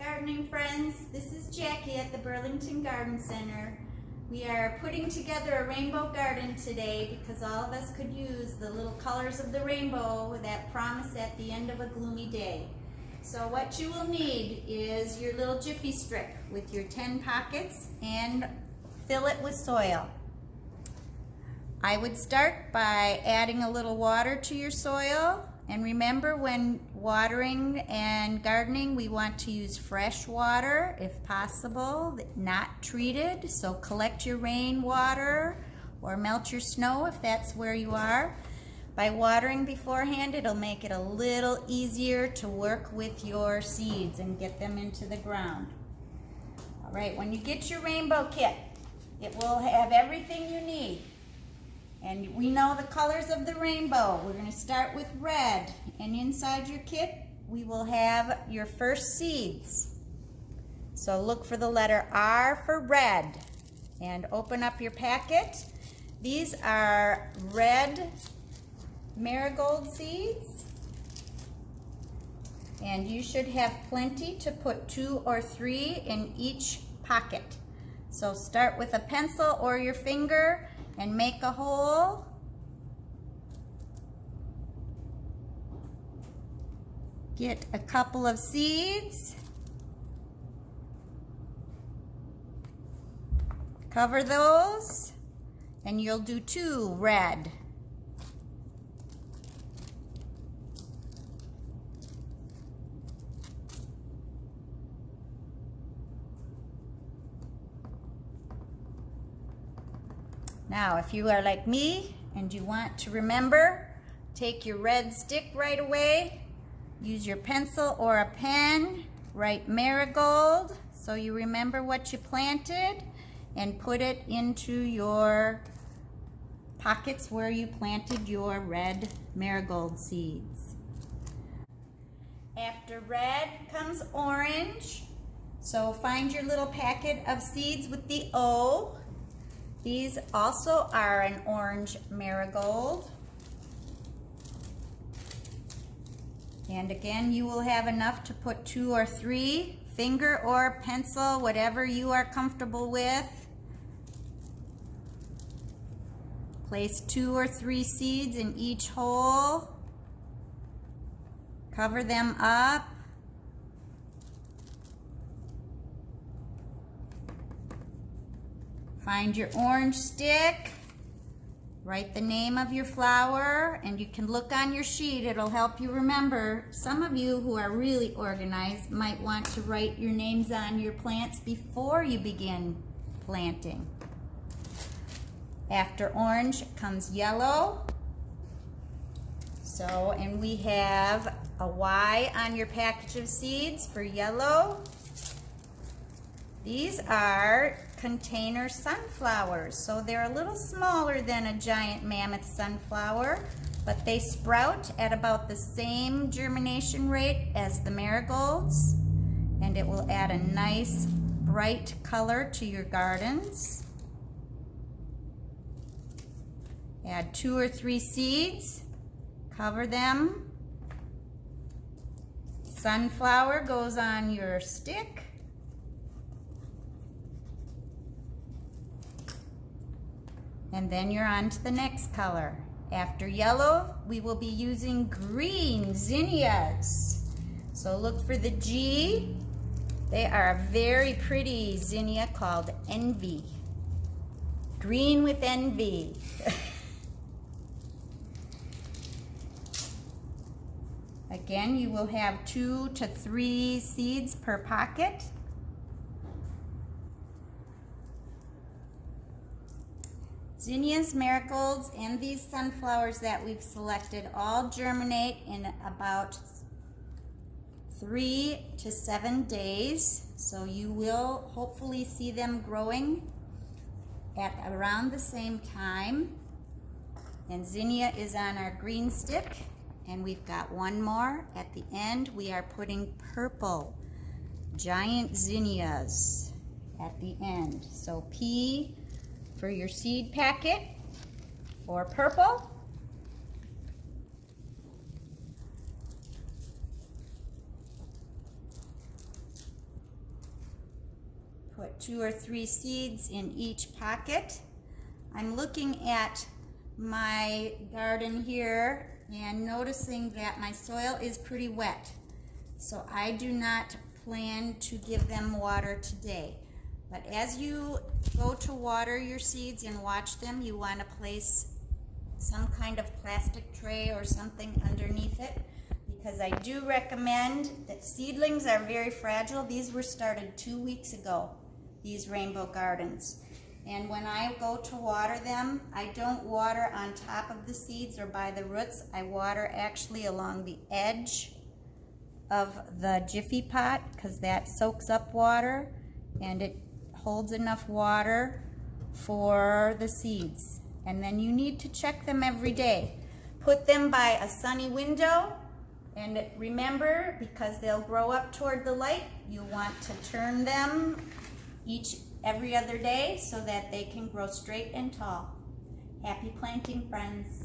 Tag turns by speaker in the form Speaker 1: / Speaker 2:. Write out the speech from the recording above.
Speaker 1: gardening friends. This is Jackie at the Burlington Garden Center. We are putting together a rainbow garden today because all of us could use the little colors of the rainbow that promise at the end of a gloomy day. So what you will need is your little Jiffy strip with your 10 pockets and fill it with soil. I would start by adding a little water to your soil. And remember, when watering and gardening, we want to use fresh water if possible, not treated. So collect your rainwater or melt your snow if that's where you are. By watering beforehand, it'll make it a little easier to work with your seeds and get them into the ground. All right, when you get your rainbow kit, it will have everything you need. And we know the colors of the rainbow. We're going to start with red. And inside your kit, we will have your first seeds. So look for the letter R for red. And open up your packet. These are red marigold seeds. And you should have plenty to put 2 or 3 in each pocket. So start with a pencil or your finger and make a hole. Get a couple of seeds. Cover those, and you'll do 2 red. Now, if you are like me and you want to remember, take your red stick right away, use your pencil or a pen, write marigold so you remember what you planted, and put it into your pockets where you planted your red marigold seeds. After red comes orange, so find your little packet of seeds with the O. These also are an orange marigold. And again, you will have enough to put 2 or 3, finger or pencil, whatever you are comfortable with. Place 2 or 3 seeds in each hole. Cover them up. Find your orange stick, write the name of your flower, and you can look on your sheet. It'll help you remember. Some of you who are really organized might want to write your names on your plants before you begin planting. After orange comes yellow. So, and we have a Y on your package of seeds for yellow. These are container sunflowers, so they're a little smaller than a giant mammoth sunflower, but they sprout at about the same germination rate as the marigolds, and it will add a nice bright color to your gardens. Add 2 or 3 seeds, cover them. Sunflower goes on your stick. And then you're on to the next color. After yellow, we will be using green zinnias. So look for the G. They are a very pretty zinnia called Envy. Green with envy. Again, you will have 2 to 3 seeds per pocket. Zinnias, marigolds, and these sunflowers that we've selected all germinate in about 3 to 7 days. So you will hopefully see them growing at around the same time. And zinnia is on our green stick. And we've got one more at the end. We are putting purple giant zinnias at the end. So P for your seed packet for purple. put 2 or 3 seeds in each pocket. I'm looking at my garden here and noticing that my soil is pretty wet. So I do not plan to give them water today. But as you go to water your seeds and watch them, you want to place some kind of plastic tray or something underneath it, because I do recommend that seedlings are very fragile. These were started 2 weeks ago, these rainbow gardens. And when I go to water them, I don't water on top of the seeds or by the roots. I water actually along the edge of the Jiffy pot, because that soaks up water and it holds enough water for the seeds. And then you need to check them every day. Put them by a sunny window, and remember, because they'll grow up toward the light, you want to turn them every other day so that they can grow straight and tall. Happy planting, friends.